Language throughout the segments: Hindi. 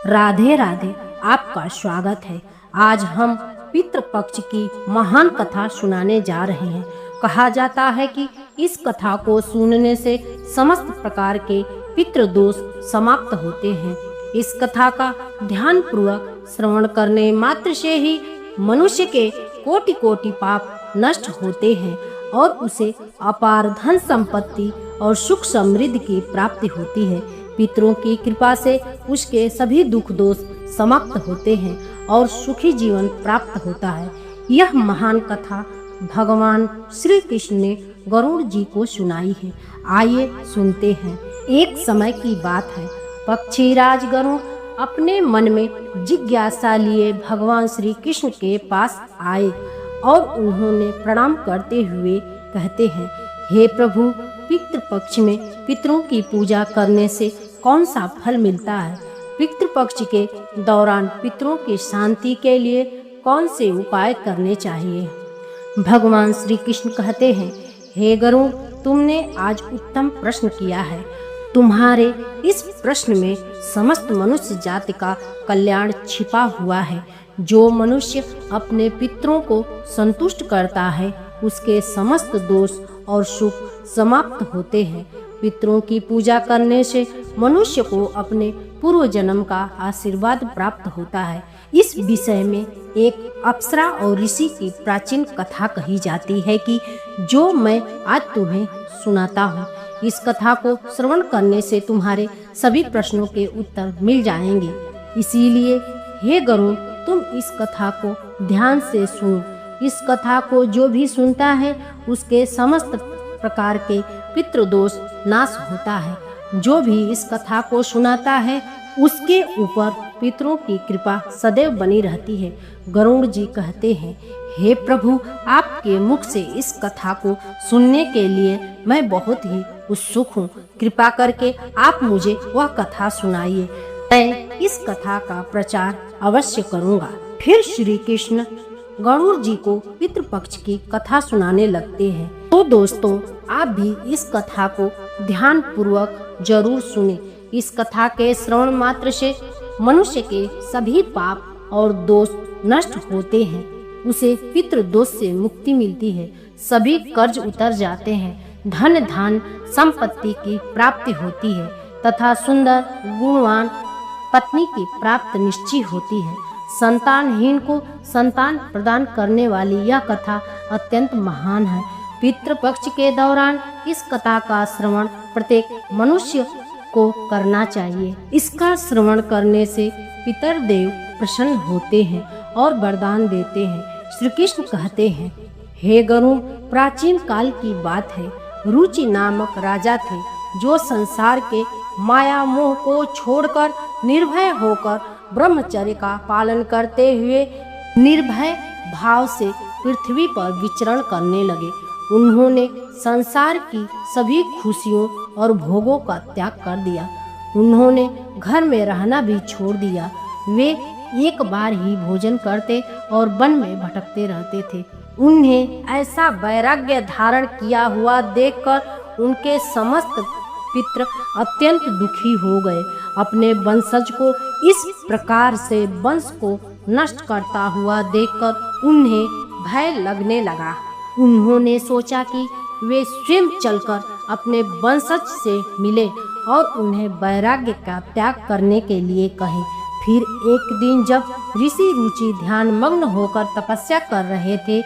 राधे राधे, आपका स्वागत है। आज हम पितृपक्ष की महान कथा सुनाने जा रहे हैं। कहा जाता है कि इस कथा को सुनने से समस्त प्रकार के पितृदोष समाप्त होते हैं। इस कथा का ध्यान पूर्वक श्रवण करने मात्र से ही मनुष्य के कोटि कोटि पाप नष्ट होते हैं और उसे अपार धन संपत्ति और सुख समृद्धि की प्राप्ति होती है। पितरों की कृपा से उसके सभी दुख दोष समाप्त होते हैं और सुखी जीवन प्राप्त होता है। यह महान कथा भगवान श्री कृष्ण ने गरुड़ जी को सुनाई है। आइए सुनते हैं। एक समय की बात है, पक्षीराज गरुड़ अपने मन में जिज्ञासा लिए भगवान श्री कृष्ण के पास आए और उन्होंने प्रणाम करते हुए कहते हैं, हे प्रभु, पितृपक्ष में पितरों की पूजा करने से कौन सा फल मिलता है? पितृपक्ष के दौरान पितरों की शांति के लिए कौन से उपाय करने चाहिए? भगवान श्री कृष्ण कहते हैं, हे गरुड़, तुमने आज उत्तम प्रश्न किया है। तुम्हारे इस प्रश्न में समस्त मनुष्य जाति का कल्याण छिपा हुआ है। जो मनुष्य अपने पितरों को संतुष्ट करता है, उसके समस्त दोष और सुख समाप्त होते हैं। पितरों की पूजा करने से मनुष्य को अपने पूर्व जन्म का आशीर्वाद प्राप्त होता है। इस विषय में एक अप्सरा और ऋषि की प्राचीन कथा कही जाती है कि जो मैं आज तुम्हें सुनाता हूँ। इस कथा को श्रवण करने से तुम्हारे सभी प्रश्नों के उत्तर मिल जाएंगे। इसीलिए हे गरुड़, तुम इस कथा को ध्यान से सुनो। इस कथा को जो भी सुनता है उसके समस्त प्रकार के पितृदोष नाश होता है। जो भी इस कथा को सुनाता है उसके ऊपर पितरों की कृपा सदैव बनी रहती है। गरुड़ जी कहते हैं, हे प्रभु, आपके मुख से इस कथा को सुनने के लिए मैं बहुत ही उत्सुक हूँ। कृपा करके आप मुझे वह कथा सुनाइए। मैं इस कथा का प्रचार अवश्य करूँगा। फिर श्री कृष्ण गरुड़ जी को पितृपक्ष की कथा सुनाने लगते हैं। तो दोस्तों, आप भी इस कथा को ध्यान पूर्वक जरूर सुने। इस कथा के श्रवण मात्र से मनुष्य के सभी पाप और दोष नष्ट होते हैं। उसे पितृदोष से मुक्ति मिलती है। सभी कर्ज उतर जाते हैं। धन धान संपत्ति की प्राप्ति होती है तथा सुंदर गुणवान पत्नी की प्राप्ति निश्चय होती है। संतानहीन को संतान प्रदान करने वाली यह कथा अत्यंत महान है। पितृपक्ष के दौरान इस कथा का श्रवण प्रत्येक मनुष्य को करना चाहिए। इसका श्रवण करने से पितरदेव प्रसन्न होते हैं और वरदान देते हैं। श्री कृष्ण कहते हैं, हे गरुड़, प्राचीन काल की बात है। रुचि नामक राजा थे जो संसार के माया मोह को छोड़कर निर्भय होकर ब्रह्मचर्य का पालन करते हुए निर्भय भाव से पृथ्वी पर विचरण करने लगे। उन्होंने संसार की सभी खुशियों और भोगों का त्याग कर दिया। उन्होंने घर में रहना भी छोड़ दिया। वे एक बार ही भोजन करते और वन में भटकते रहते थे। उन्हें ऐसा वैराग्य धारण किया हुआ देखकर उनके समस्त पितृ अत्यंत दुखी हो गए। अपने वंशज को इस प्रकार से वंश को नष्ट करता हुआ देखकर उन्हें भय लगने लगा। उन्होंने सोचा कि वे स्वयं चलकर अपने वंशज से मिले और उन्हें वैराग्य का त्याग करने के लिए कहें। फिर एक दिन जब ऋषि रुचि ध्यान मग्न होकर तपस्या कर रहे थे,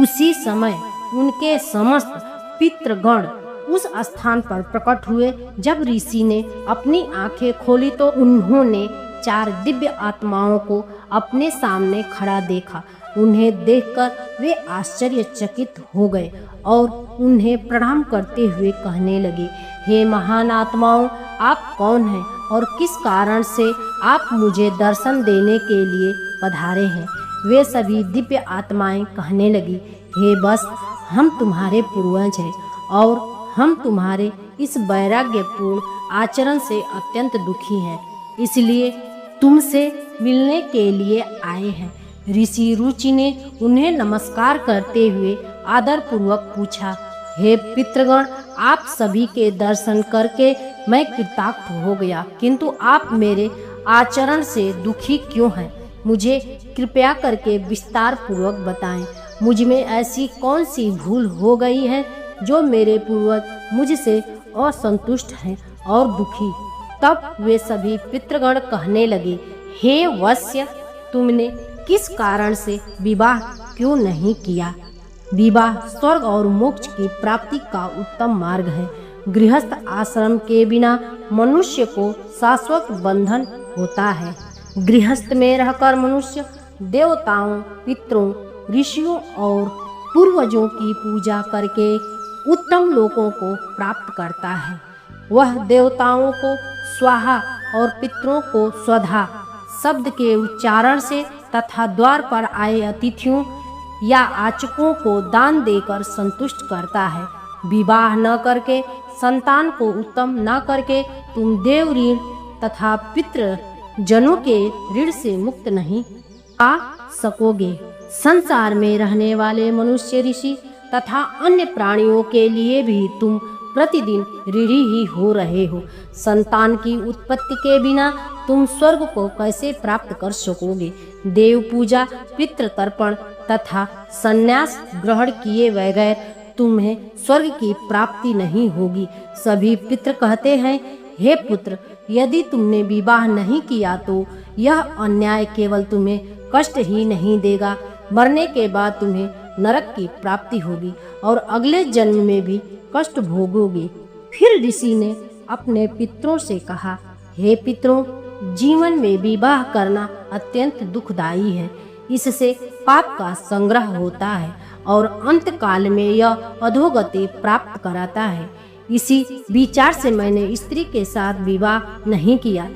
उसी समय उनके समस्त पितृगण उस स्थान पर प्रकट हुए। जब ऋषि ने अपनी आंखें खोली तो उन्होंने 4 दिव्य आत्माओं को अपने सामने खड़ा देखा। उन्हें देखकर वे आश्चर्यचकित हो गए और उन्हें प्रणाम करते हुए कहने लगे, हे महान आत्माओं, आप कौन हैं और किस कारण से आप मुझे दर्शन देने के लिए पधारे हैं? वे सभी दिव्य आत्माएं कहने लगी, हे बस, हम तुम्हारे पूर्वज हैं और हम तुम्हारे इस वैराग्यपूर्ण आचरण से अत्यंत दुखी हैं, इसलिए तुमसे मिलने के लिए आए हैं। ऋषि रुचि ने उन्हें नमस्कार करते हुए आदर पूर्वक पूछा, हे पितृगण, आप सभी के दर्शन करके मैं कृतार्थ हो गया, किंतु आप मेरे आचरण से दुखी क्यों हैं? मुझे कृपया करके विस्तार पूर्वक बताएं। मुझ में ऐसी कौन सी भूल हो गई है जो मेरे पूर्वज मुझसे असंतुष्ट हैं और दुखी। तब वे सभी पितृगण कहने लगे, हे वत्स्य, तुमने किस कारण से विवाह क्यों नहीं किया? विवाह स्वर्ग और मोक्ष की प्राप्ति का उत्तम मार्ग है। गृहस्थ आश्रम के बिना मनुष्य को शाश्वत बंधन होता है। गृहस्थ में रहकर मनुष्य देवताओं, पितरों, ऋषियों और पूर्वजों की पूजा करके उत्तम लोकों को प्राप्त करता है। वह देवताओं को स्वाहा और पितरों को स्वधा शब्द के उच्चारण से तथा द्वार पर आए अतिथियों या आचकों को दान देकर संतुष्ट करता है। विवाह न करके, संतान को उत्तम न करके तुम देव ऋण तथा पितृ जनों के ऋण से मुक्त नहीं आ सकोगे। संसार में रहने वाले मनुष्य, ऋषि तथा अन्य प्राणियों के लिए भी तुम प्रतिदिन ऋणी ही हो रहे हो। संतान की उत्पत्ति के बिना तुम स्वर्ग को कैसे प्राप्त कर सकोगे? देव पूजा, पितृ तर्पण तथा संन्यास ग्रहण किए बगैर तुम्हें स्वर्ग की प्राप्ति नहीं होगी। सभी पितृ कहते हैं, हे पुत्र, यदि तुमने विवाह नहीं किया तो यह अन्याय केवल तुम्हें कष्ट ही नहीं देगा, मरने के बाद तुम्हें नरक की प्राप्ति होगी और अगले जन्म में भी कष्ट भोगोगे। फिर ऋषि ने अपने पितरों से कहा, हे पितरों, जीवन में विवाह करना अत्यंत दुखदायी है। इससे पाप का संग्रह होता है और अंत काल में यह अधोगति प्राप्त कराता है। इसी विचार से मैंने स्त्री के साथ विवाह नहीं किया।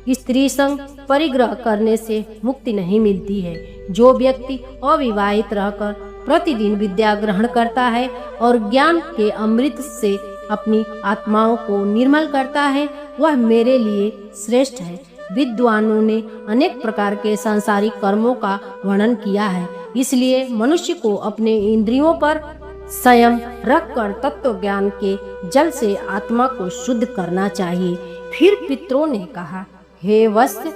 स्त्री संग परिग्रह करने से मुक्ति नहीं मिलती है। जो व्यक्ति अविवाहित रहकर प्रतिदिन विद्या ग्रहण करता है और ज्ञान के अमृत से अपनी आत्माओं को निर्मल करता है, वह मेरे लिए श्रेष्ठ है। विद्वानों ने अनेक प्रकार के सांसारिक कर्मों का वर्णन किया है, इसलिए मनुष्य को अपने इंद्रियों पर संयम रखकर तत्व ज्ञान के जल से आत्मा को शुद्ध करना चाहिए। फिर पितरों ने कहा, हे वत्स्य,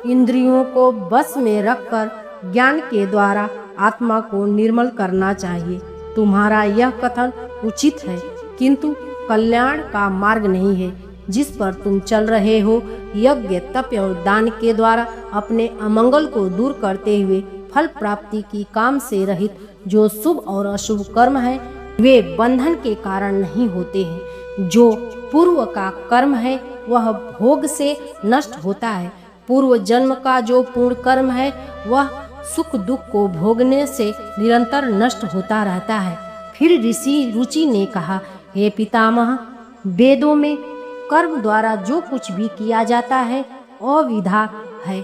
इंद्रियों को बस में रखकर ज्ञान के द्वारा आत्मा को निर्मल करना चाहिए। तुम्हारा यह कथन उचित है, किंतु कल्याण का मार्ग नहीं है जिस पर तुम चल रहे हो। यज्ञ, तप और दान के द्वारा अपने अमंगल को दूर करते हुए फल प्राप्ति की काम से रहित जो शुभ और अशुभ कर्म है, वे बंधन के कारण नहीं होते हैं। जो पूर्व का कर्म है वह भोग से नष्ट होता है। पूर्व जन्म का जो पूर्ण कर्म है वह सुख दुख को भोगने से निरंतर नष्ट होता रहता है। फिर ऋषि रुचि ने कहा, हे पितामह, वेदों में कर्म द्वारा जो कुछ भी किया जाता है अविधा है,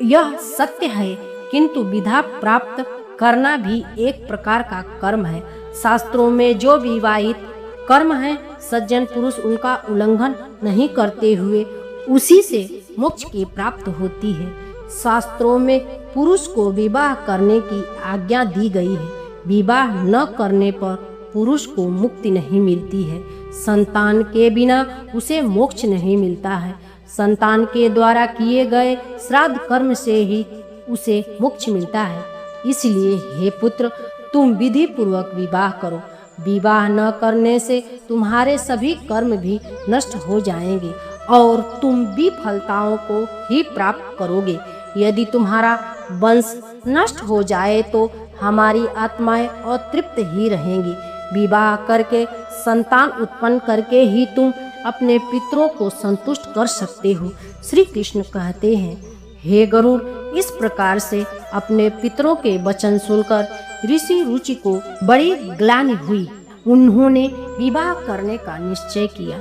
यह सत्य है, किंतु विधा प्राप्त करना भी एक प्रकार का कर्म है। शास्त्रों में जो विवाहित कर्म है, सज्जन पुरुष उनका उल्लंघन नहीं करते हुए उसी से मोक्ष की प्राप्त होती है। शास्त्रों में पुरुष को विवाह करने की आज्ञा दी गई है। विवाह न करने पर पुरुष को मुक्ति नहीं मिलती है। संतान के बिना उसे मोक्ष नहीं मिलता है। संतान के द्वारा किए गए श्राद्ध कर्म से ही उसे मोक्ष मिलता है। इसलिए हे पुत्र, तुम विधि पूर्वक विवाह करो। विवाह न करने से तुम्हारे सभी कर्म भी नष्ट हो जाएंगे और तुम विफलताओं को ही प्राप्त करोगे। यदि तुम्हारा वंश नष्ट हो जाए तो हमारी आत्माएं अतृप्त ही रहेंगी। विवाह करके संतान उत्पन्न करके ही तुम अपने पितरों को संतुष्ट कर सकते हो। श्री कृष्ण कहते हैं, हे गरुड़, इस प्रकार से अपने पितरों के वचन सुनकर ऋषि रुचि को बड़ी ग्लानि हुई। उन्होंने विवाह करने का निश्चय किया।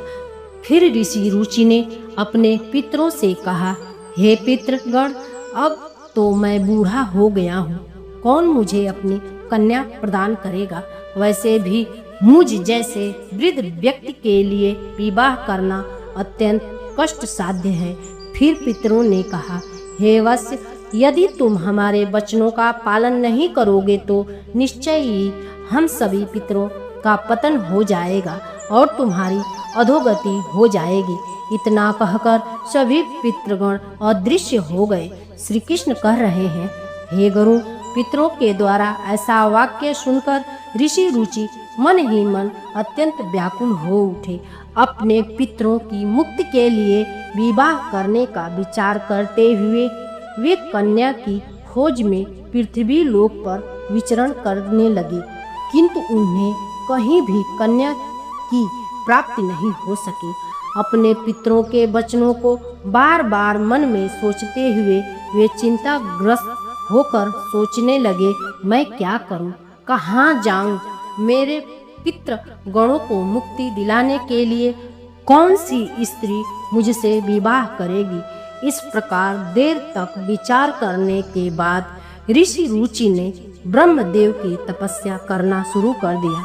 फिर ऋषि रुचि ने अपने पितरों से कहा, हे पितृगण, अब तो मैं बूढ़ा हो गया हूँ, कौन मुझे अपनी कन्या प्रदान करेगा? वैसे भी मुझ जैसे वृद्ध व्यक्ति के लिए विवाह करना अत्यंत कष्ट साध्य है। फिर पितरों ने कहा, हे वत्स्य, यदि तुम हमारे वचनों का पालन नहीं करोगे तो निश्चय ही हम सभी पितरों का पतन हो जाएगा और तुम्हारी अधोगति हो जाएगी। इतना कहकर सभी पितृगण अदृश्य हो गए। श्री कृष्ण कह रहे हैं, हे गरुड़, पितरों के द्वारा ऐसा वाक्य सुनकर ऋषि रुचि मन ही मन अत्यंत व्याकुल हो उठे। अपने पितरों की मुक्ति के लिए विवाह करने का विचार करते हुए वे कन्या की खोज में पृथ्वी लोक पर विचरण करने लगे, किंतु उन्हें कहीं भी कन्या की प्राप्ति नहीं हो सकी। अपने पितरों के वचनों को बार बार मन में सोचते हुए वे चिंताग्रस्त होकर सोचने लगे, मैं क्या करूं, कहाँ जाऊं, मेरे पितृ गणों को मुक्ति दिलाने के लिए कौन सी स्त्री मुझसे विवाह करेगी। इस प्रकार देर तक विचार करने के बाद ऋषि रुचि ने ब्रह्मदेव की तपस्या करना शुरू कर दिया।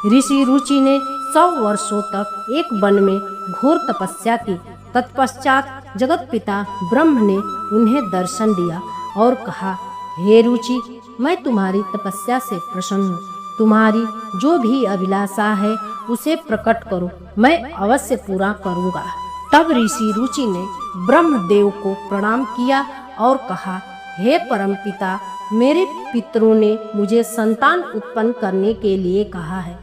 ऋषि रुचि ने 100 वर्षों तक एक वन में घोर तपस्या की। तत्पश्चात जगत पिता ब्रह्म ने उन्हें दर्शन दिया और कहा, हे रुचि, मैं तुम्हारी तपस्या से प्रसन्न हूँ। तुम्हारी जो भी अभिलाषा है उसे प्रकट करो, मैं अवश्य पूरा करूँगा। तब ऋषि रुचि ने ब्रह्मदेव को प्रणाम किया और कहा, हे परमपिता, मेरे पितरों ने मुझे संतान उत्पन्न करने के लिए कहा है,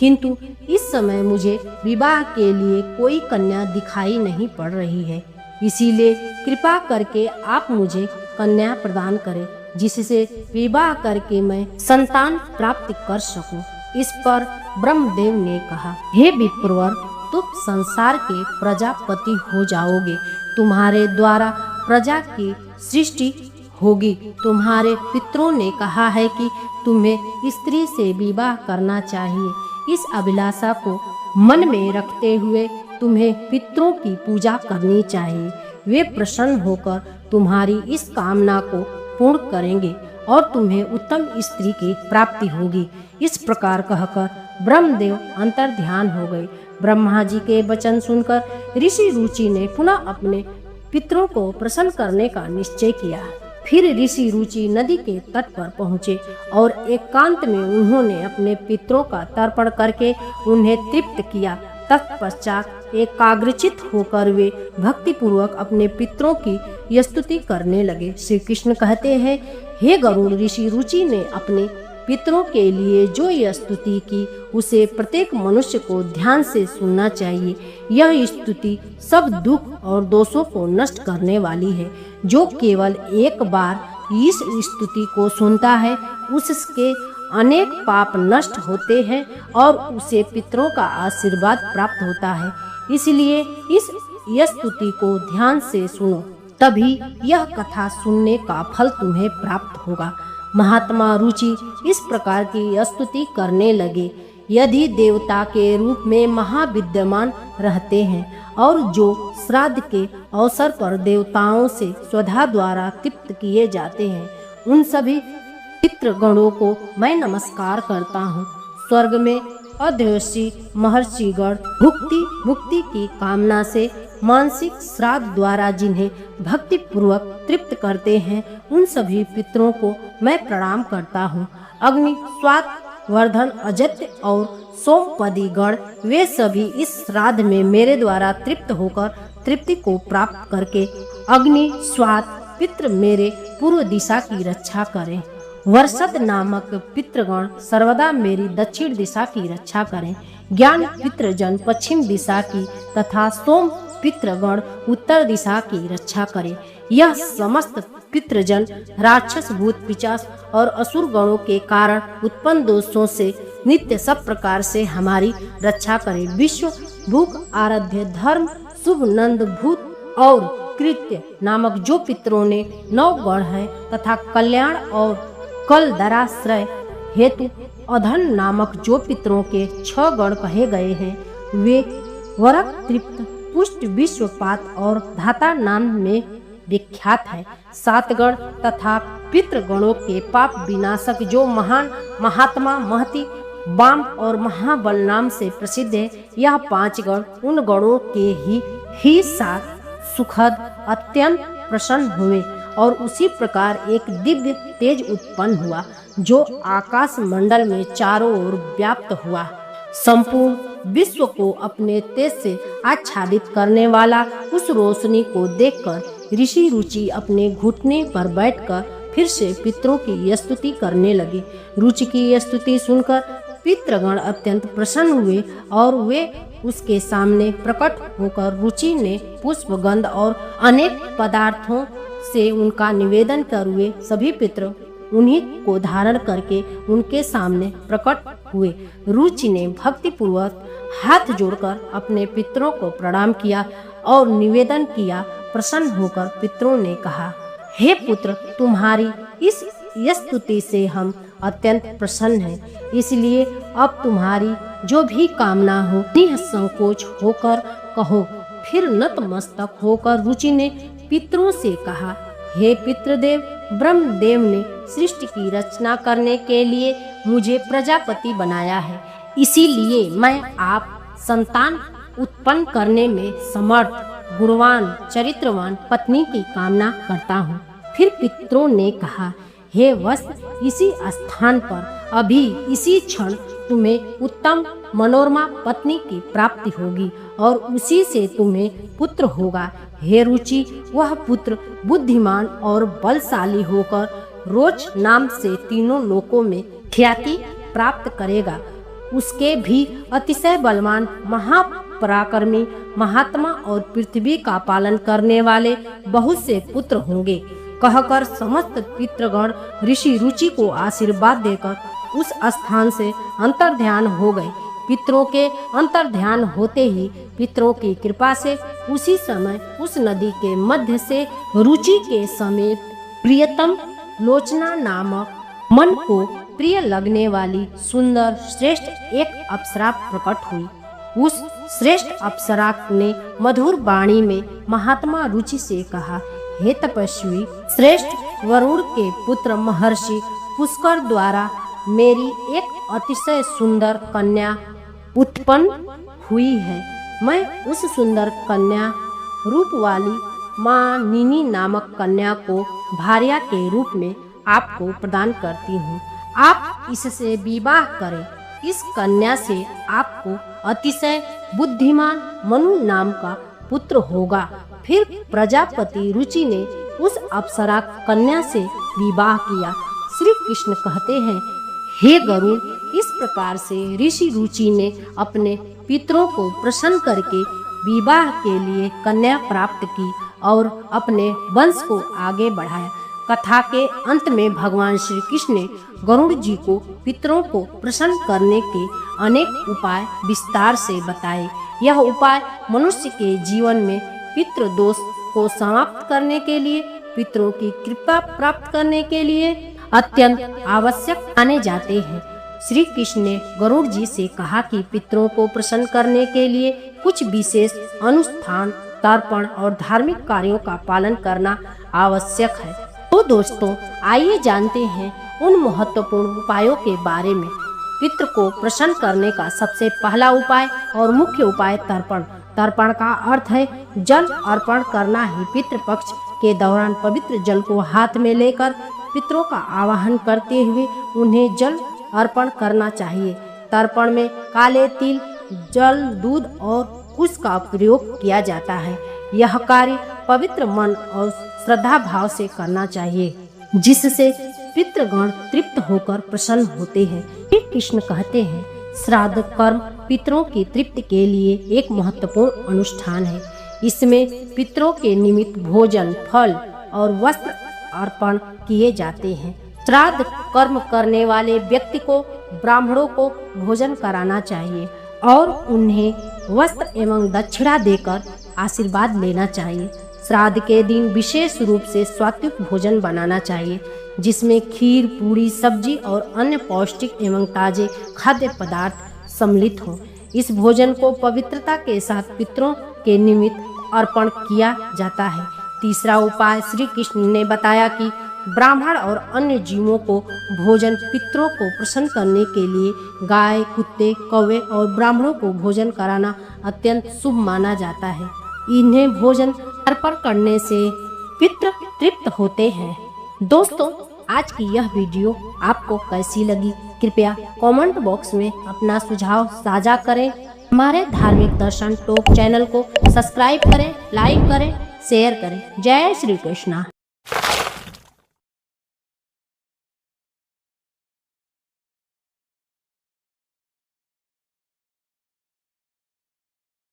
किंतु इस समय मुझे विवाह के लिए कोई कन्या दिखाई नहीं पड़ रही है। इसीलिए कृपा करके आप मुझे कन्या प्रदान करें, जिससे विवाह करके मैं संतान प्राप्त कर सकूं। इस पर ब्रह्मदेव ने कहा, हे विप्रवर, तुम संसार के प्रजापति हो जाओगे। तुम्हारे द्वारा प्रजा की सृष्टि होगी। तुम्हारे पितरों ने कहा है कि तुम्हें स्त्री से विवाह करना चाहिए। इस अभिलाषा को मन में रखते हुए तुम्हें पितरों की पूजा करनी चाहिए। वे प्रसन्न होकर तुम्हारी इस कामना को पूर्ण करेंगे और तुम्हें उत्तम स्त्री की प्राप्ति होगी। इस प्रकार कहकर ब्रह्मदेव अंतर ध्यान हो गए। ब्रह्मा जी के वचन सुनकर ऋषि रुचि ने पुनः अपने पितरों को प्रसन्न करने का निश्चय किया। फिर ऋषि रुचि नदी के तट पर पहुँचे और एकांत में उन्होंने अपने पितरों का तर्पण करके उन्हें तृप्त किया। तत्पश्चात एकाग्रचित होकर वे भक्तिपूर्वक अपने पितरों की स्तुति करने लगे। श्री कृष्ण कहते हैं, हे गरुड़, ऋषि रुचि ने अपने पितरों के लिए जो यह स्तुति की उसे प्रत्येक मनुष्य को ध्यान से सुनना चाहिए। यह स्तुति सब दुख और दोषों को नष्ट करने वाली है। जो केवल एक बार इस स्तुति को सुनता है उसके अनेक पाप नष्ट होते हैं और उसे पितरों का आशीर्वाद प्राप्त होता है। इसलिए इस स्तुति को ध्यान से सुनो, तभी यह कथा सुनने का फल तुम्हें प्राप्त होगा। महात्मा रुचि इस प्रकार की स्तुति करने लगे। यदि देवता के रूप में महाविद्यमान रहते हैं और जो श्राद्ध के अवसर पर देवताओं से स्वधा द्वारा तृप्त किए जाते हैं, उन सभी पितृगणों को मैं नमस्कार करता हूँ। स्वर्ग में अध्वर्षी महर्षिगण भुक्ति मुक्ति की कामना से मानसिक श्राद्ध द्वारा जिन्हें भक्ति पूर्वक तृप्त करते हैं, उन सभी पितरों को मैं प्रणाम करता हूँ। अग्नि, स्वात, वर्धन, अजत्य और सोमपदी गण वे सभी इस श्राद्ध में मेरे द्वारा तृप्त होकर तृप्ति को प्राप्त करके अग्नि, स्वात पितृ मेरे पूर्व दिशा की रक्षा करें। वर्षद नामक पितृगण सर्वदा मेरी दक्षिण दिशा की रक्षा करें। ज्ञान पितृजन पश्चिम दिशा की तथा सोम पितृगण उत्तर दिशा की रक्षा करें। यह समस्त पितृजन राक्षस, भूत, पिशाच और असुर गणों के कारण उत्पन्न दोषों से नित्य सब प्रकार से हमारी रक्षा करें। विश्व, भूख, आराध्य, धर्म, शुभ, नंद, भूत और कृत्य नामक जो पितरों ने 9 गण है तथा कल्याण और कल दराश्रय हेतु अधन नामक जो पितरों के 6 गण कहे गए हैं, वे वरक, तृप्त, पुष्ट, विश्वपात और धाता नाम में विख्यात है। 7 गण तथा पितृगणों के पाप विनाशक जो महान महात्मा, महति, वाम और महाबल नाम से प्रसिद्ध है, यह 5 गण उन गणों के ही साथ सुखद अत्यंत प्रसन्न हुए और उसी प्रकार एक दिव्य तेज उत्पन्न हुआ जो आकाश मंडल में चारों ओर व्याप्त हुआ। संपूर्ण विश्व को अपने तेज से आच्छादित करने वाला उस रोशनी को देखकर ऋषि रुचि अपने घुटने पर बैठकर फिर से पितरों की स्तुति करने लगे। रुचि की स्तुति सुनकर पितृगण अत्यंत प्रसन्न हुए और वे उसके सामने प्रकट होकर रुचि ने पुष्प गंध और अनेक पदार्थों से उनका निवेदन कर हुए सभी पितृ उन्हीं को धारण करके उनके सामने प्रकट हुए। रुचि ने भक्ति पूर्वक हाथ जोड़कर अपने पितरों को प्रणाम किया और निवेदन किया। प्रसन्न होकर पितरों ने कहा, हे पुत्र, तुम्हारी इस स्तुति से हम अत्यंत प्रसन्न हैं, इसलिए अब तुम्हारी जो भी कामना हो निसंकोच होकर कहो। फिर नतमस्तक होकर रुचि ने पितरों से कहा, हे पितृदेव, ब्रह्मदेव ने सृष्टि की रचना करने के लिए मुझे प्रजापति बनाया है, इसीलिए मैं आप संतान उत्पन्न करने में समर्थ गुणवान चरित्रवान पत्नी की कामना करता हूँ। फिर पितरों ने कहा, हे वत्स, इसी स्थान पर अभी इसी क्षण तुम्हें उत्तम मनोरमा पत्नी की प्राप्ति होगी और उसी से तुम्हें पुत्र होगा। हे रुचि, वह पुत्र बुद्धिमान और बलशाली होकर रोच नाम से तीनों लोकों में ख्याति प्राप्त करेगा। उसके भी अतिशय बलवान महापराक्रमी महात्मा और पृथ्वी का पालन करने वाले बहुत से पुत्र होंगे। कहकर समस्त पितृगण ऋषि रुचि को आशीर्वाद देकर उस स्थान से अंतर्ध्यान हो गए। पितरों के अंतर्ध्यान होते ही पितरों की कृपा से उसी समय उस नदी के मध्य से रुचि के समेत प्रियतम लोचना नामक मन को प्रिय लगने वाली सुंदर श्रेष्ठ एक अप्सरा प्रकट हुई। उस श्रेष्ठ अप्सरा ने मधुर वाणी में महात्मा रुचि से कहा, हे तपस्वी श्रेष्ठ वरुण के पुत्र महर्षि पुष्कर द्वारा मेरी एक अतिशय सुंदर कन्या उत्पन्न हुई है। मैं उस सुंदर कन्या रूप वाली माँ नीनी नामक कन्या को भार्या के रूप में आपको प्रदान करती हूँ। आप इससे विवाह करें। इस कन्या से आपको अतिशय बुद्धिमान मनु नाम का पुत्र होगा। फिर प्रजापति रुचि ने उस अप्सरा कन्या से विवाह किया। श्री कृष्ण कहते हैं, हे गरुड़, इस प्रकार से ऋषि रुचि ने अपने पितरों को प्रसन्न करके विवाह के लिए कन्या प्राप्त की और अपने वंश को आगे बढ़ाया। कथा के अंत में भगवान श्री कृष्ण ने गरुड़ जी को पितरों को प्रसन्न करने के अनेक उपाय विस्तार से बताए। यह उपाय मनुष्य के जीवन में पितृ दोष को समाप्त करने के लिए, पितरों की कृपा प्राप्त करने के लिए अत्यंत आवश्यक माने जाते हैं। श्री कृष्ण ने गरुड़ जी से कहा कि पितरों को प्रसन्न करने के लिए कुछ विशेष अनुष्ठान, तर्पण और धार्मिक कार्यों का पालन करना आवश्यक है। तो दोस्तों, आइए जानते हैं उन महत्वपूर्ण उपायों के बारे में। पितृ को प्रसन्न करने का सबसे पहला उपाय और मुख्य उपाय तर्पण। तर्पण का अर्थ है जल अर्पण करना ही। पितृ पक्ष के दौरान पवित्र जल को हाथ में लेकर पितरों का आवाहन करते हुए उन्हें जल अर्पण करना चाहिए। तर्पण में काले तिल, जल, दूध और कुश का प्रयोग किया जाता है। यह कार्य पवित्र मन और श्रद्धा भाव से करना चाहिए, जिससे पितृगण तृप्त होकर प्रसन्न होते हैं। श्री कृष्ण कहते हैं, श्राद्ध कर्म पितरों की तृप्ति के लिए एक महत्वपूर्ण अनुष्ठान है। इसमें पितरों के निमित्त भोजन, फल और वस्त्र अर्पण किए जाते हैं। श्राद्ध कर्म करने वाले व्यक्ति को ब्राह्मणों को भोजन कराना चाहिए और उन्हें वस्त्र एवं दक्षिणा देकर आशीर्वाद लेना चाहिए। श्राद्ध के दिन विशेष रूप से सात्विक भोजन बनाना चाहिए, जिसमें खीर, पूरी, सब्जी और अन्य पौष्टिक एवं ताजे खाद्य पदार्थ सम्मिलित हों। इस भोजन को पवित्रता के साथ पितरों के निमित्त अर्पण किया जाता है। तीसरा उपाय श्री कृष्ण ने बताया कि ब्राह्मण और अन्य जीवों को भोजन पितरों को प्रसन्न करने के लिए गाय, कुत्ते, कौवे और ब्राह्मणों को भोजन कराना अत्यंत शुभ माना जाता है। इन्हें भोजन अर्पण करने से पितृ तृप्त होते हैं। दोस्तों, आज की यह वीडियो आपको कैसी लगी? कृपया कमेंट बॉक्स में अपना सुझाव साझा करें। हमारे धार्मिक दर्शन टॉप चैनल को सब्सक्राइब करें, लाइक करें, शेयर करें। जय श्री कृष्णा।